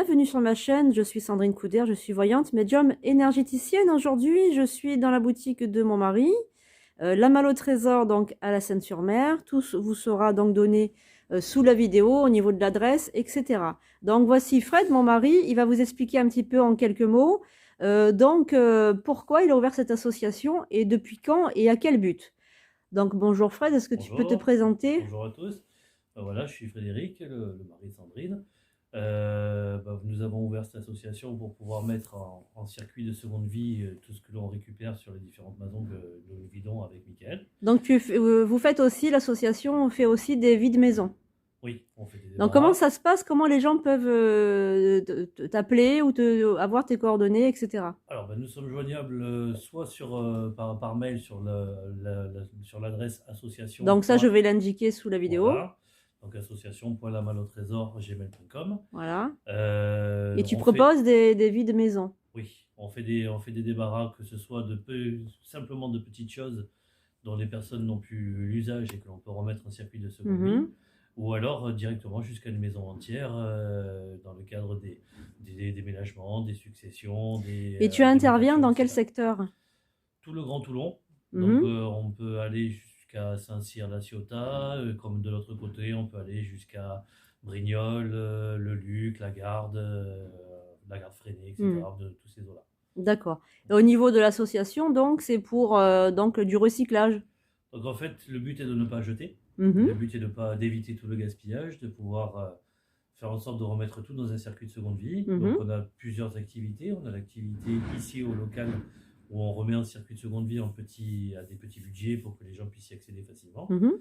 bienvenue sur ma chaîne, je suis Sandrine Couder, je suis voyante, médium, énergéticienne. Aujourd'hui, je suis dans la boutique de mon mari, la Malle au Trésor, donc à la Seine-sur-Mer. Tout vous sera donc donné sous la vidéo, au niveau de l'adresse, etc. Donc voici Fred, mon mari, il va vous expliquer un petit peu en quelques mots, pourquoi il a ouvert cette association et depuis quand et à quel but. Donc bonjour Fred, est-ce que tu peux te Bonjour, présenter? bonjour à tous. Voilà, je suis Frédéric, le mari de Sandrine. Nous avons ouvert cette association pour pouvoir mettre en circuit de seconde vie tout ce que l'on récupère sur les différentes maisons que nous vidons avec Mickaël. Donc vous faites aussi, l'association fait aussi des vides maison. Oui, on fait des Donc comment débarras. ça se passe? Comment les gens peuvent t'appeler ou avoir tes coordonnées, etc. Alors, nous sommes joignables soit par mail sur l'adresse association. Donc ça, je vais l'indiquer sous la vidéo. Voilà, donc association.lamalautrésor@gmail.com. Voilà. Et tu On fait, proposes des vides maison. oui, on fait des débarras, que ce soit simplement de petites choses dont les personnes n'ont plus l'usage et que l'on peut remettre en circuit de seconde vie, Mhm. ou alors directement jusqu'à une maison entière dans le cadre des déménagements, des successions, Et tu des interviens mutations, dans quel etc. secteur? Tout le Grand Toulon, donc Mhm. on peut aller jusqu'à Saint-Cyr-la-Ciotat, comme de l'autre côté, on peut aller jusqu'à Brignoles, le Luc, la Garde Freinet, Mhm. etc., de tous ces eaux-là. D'accord. Et au niveau de l'association, donc, c'est pour donc, du recyclage. Donc en fait, le but est de ne pas jeter. Le Mhm. but est d'éviter tout le gaspillage, de pouvoir faire en sorte de remettre tout dans un circuit de seconde vie. Donc Mhm. on a plusieurs activités. On a l'activité ici au local où on remet un circuit de seconde vie à des petits budgets pour que les gens puissent y accéder facilement. Mhm.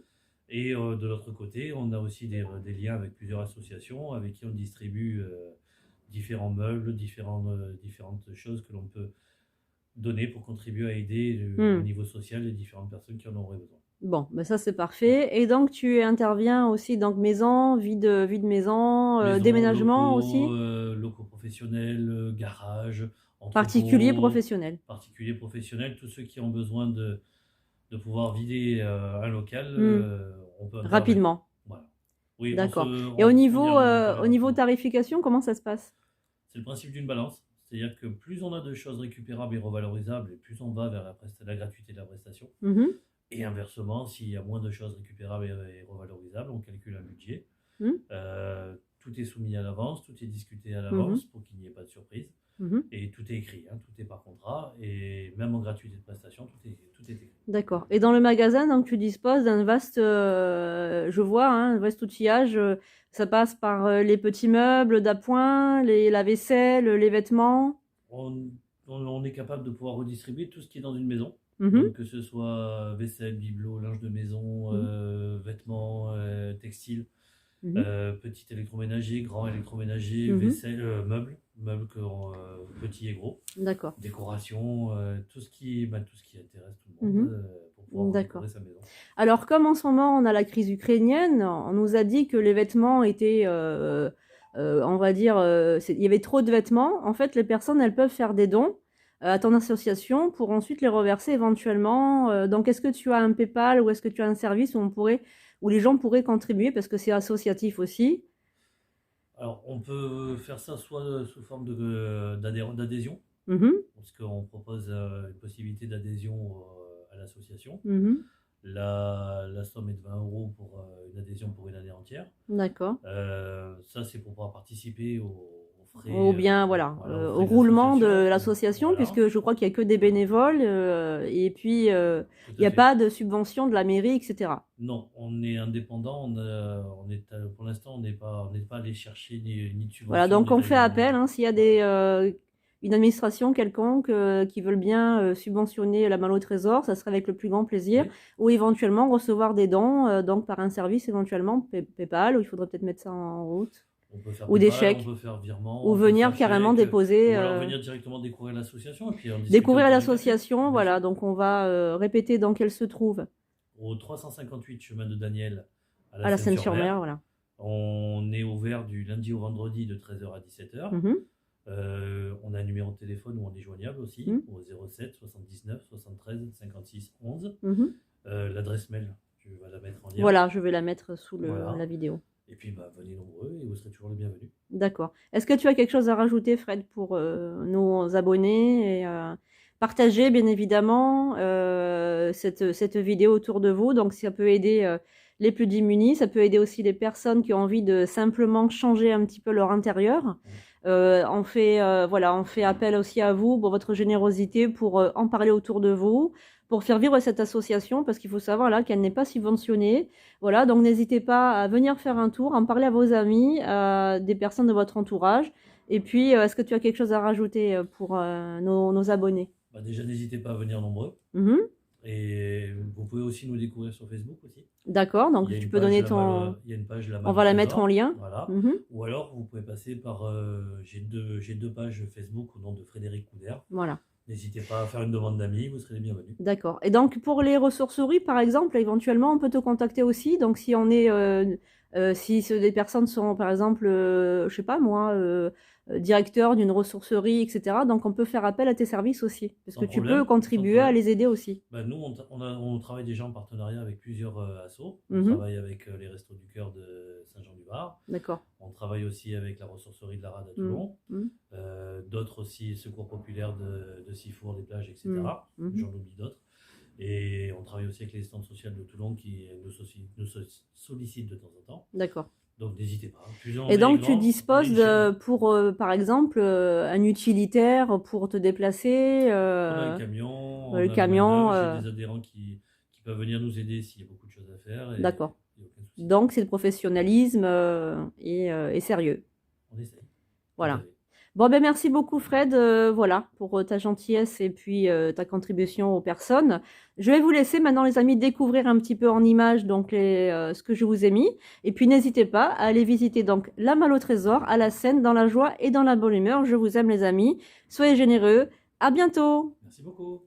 Et de l'autre côté, on a aussi des liens avec plusieurs associations avec qui on distribue différents meubles, différentes choses que l'on peut donner pour contribuer à aider au Mhm. niveau social les différentes personnes qui en auraient besoin. Bon, ben ça c'est parfait. Et donc tu interviens aussi donc maison, vide maison, Maisons, déménagement aussi, locaux professionnels, garages, particulier, entrepôts, professionnel. particuliers professionnels, tous ceux qui ont besoin de pouvoir vider un local, Hmm. on peut intervenir. Rapidement, Voilà. Oui, d'accord. Et on y arrive hyper au niveau rapidement. tarification, comment ça se passe? C'est le principe d'une balance. C'est-à-dire que plus on a de choses récupérables et revalorisables, et plus on va vers la gratuité de la prestation. Mhm. Et inversement, s'il y a moins de choses récupérables et revalorisables, on calcule un budget. Mhm. Tout est soumis à l'avance, tout est discuté à Mhm. l'avance pour qu'il n'y ait pas de surprise. Mhm. Et tout est écrit, hein, tout est par contrat. Et même en gratuité de prestation, tout est écrit. D'accord. Et dans le magasin, donc tu disposes d'un vaste, je vois, hein, un vaste outillage. Ça passe par les petits meubles d'appoint, la vaisselle, les vêtements. On, on est capable de pouvoir redistribuer tout ce qui est dans une maison. Mhm. Donc que ce soit vaisselle, bibelot, linge de maison, Mhm. vêtements, textiles, Mhm. petit électroménager, grand électroménager, Mhm. vaisselle, meubles petits et gros, D'accord. décoration, tout ce qui intéresse tout le monde Mhm. pour pouvoir D'accord. décorer sa maison. Alors, comme en ce moment on a la crise ukrainienne, on nous a dit que les vêtements étaient, on va dire, il y avait trop de vêtements. En fait, les personnes, elles peuvent faire des dons à ton association pour ensuite les reverser éventuellement. Donc, est-ce que tu as un PayPal ou est-ce que tu as un service où les gens pourraient contribuer parce que c'est associatif aussi? Alors, on peut faire ça soit sous forme d'adhésion, Mhm. parce qu'on propose une possibilité d'adhésion à l'association. Mhm. La somme est de 20 € pour une adhésion pour une année entière. D'accord. Ça, c'est pour pouvoir participer aux frais, Ou bien, voilà, voilà, aux au frais de roulement de l'association. l'association, Voilà, puisque je crois qu'il n'y a que des bénévoles, et puis il tout n'y à a fait. pas de subvention de la mairie, etc. Non, on est indépendant. Pour l'instant, on n'est pas allé chercher ni de Voilà, subvention donc d'État on fait ni. appel, hein, s'il y a Voilà. une administration quelconque qui veulent bien subventionner la Malle au Trésor, ça serait avec le plus grand plaisir, Oui, ou éventuellement recevoir des dons, donc par un service éventuellement PayPal, ou il faudrait peut-être mettre ça en route, on peut faire ou des PayPal, on chèques, peut faire virement, ou on peut venir faire carrément chèque, déposer. ou alors venir directement découvrir l'association et puis en discuter Découvrir autour d'un café, l'association, bien sûr. voilà, donc on va répéter dans quelle se trouve. Au 358 chemin de Daniel à la À la Seine-sur-Mer. Seine-sur-Mer, voilà. On est ouvert du lundi au vendredi de 13h à 17h. Mhm. On a un numéro de téléphone où on est joignable aussi, Mhm. au 07 79 73 56 11. Mhm. L'adresse mail, tu vas la mettre en lien. Voilà, je vais la mettre sous Voilà. la vidéo. Et puis, bah, venez nombreux et vous serez toujours les bienvenus. D'accord. Est-ce que tu as quelque chose à rajouter, Fred, pour nos abonnés et partager, bien évidemment, cette vidéo autour de vous. Donc, ça peut aider les plus démunis, ça peut aider aussi les personnes qui ont envie de simplement changer un petit peu leur intérieur. Voilà, on fait appel aussi à vous pour votre générosité, pour en parler autour de vous, pour faire vivre cette association, parce qu'il faut savoir là qu'elle n'est pas subventionnée. Voilà, donc n'hésitez pas à venir faire un tour, en parler à vos amis, à des personnes de votre entourage. Et puis, est-ce que tu as quelque chose à rajouter pour nos abonnés? Bah, déjà, n'hésitez pas à venir nombreux. Mhm. Et vous pouvez aussi nous découvrir sur Facebook aussi. D'accord, donc Il y a tu une peux page donner La ton... Malo- il y a une page La On va la mettre en Malo-Trésor. lien. Voilà. Mhm. Ou alors, vous pouvez passer par... j'ai deux pages Facebook au nom de Frédéric Couder. Voilà. N'hésitez pas à faire une demande d'amis, vous serez les bienvenus. D'accord. Et donc, pour les ressourceries, par exemple, éventuellement, on peut te contacter aussi. Donc, si on est... si des personnes sont, par exemple, je sais pas moi, directeur d'une ressourcerie, etc. Donc, on peut faire appel à tes services aussi. Parce Sans que tu problème, peux sans contribuer à problème. les aider aussi. Bah, nous, on travaille déjà en partenariat avec plusieurs assos. On Mhm. travaille avec les Restos du Cœur de Saint-Jean-du-Var. D'accord. On travaille aussi avec la ressourcerie de la Rade à Mhm. Toulon. Mhm. D'autres aussi, Secours Populaire de Sifour, des plages, etc. Mhm. J'en oublie d'autres. Et on travaille aussi avec les stands sociales de Toulon qui nous sollicitent de temps en temps. D'accord. Donc n'hésitez pas. Et donc, tu disposes pour, par exemple, un utilitaire pour te déplacer. On a le camion, le camion. j'ai des adhérents qui peuvent venir nous aider s'il y a beaucoup de choses à faire. D'accord. Il y a aucun souci. Donc, c'est le professionnalisme et sérieux. On essaye. Voilà. Bon, ben merci beaucoup, Fred, voilà, pour ta gentillesse et puis ta contribution aux personnes. Je vais vous laisser maintenant, les amis, découvrir un petit peu en images donc ce que je vous ai mis. Et puis, n'hésitez pas à aller visiter donc la Malle au Trésor à la Seine, dans la joie et dans la bonne humeur. Je vous aime, les amis. Soyez généreux. À bientôt. Merci beaucoup.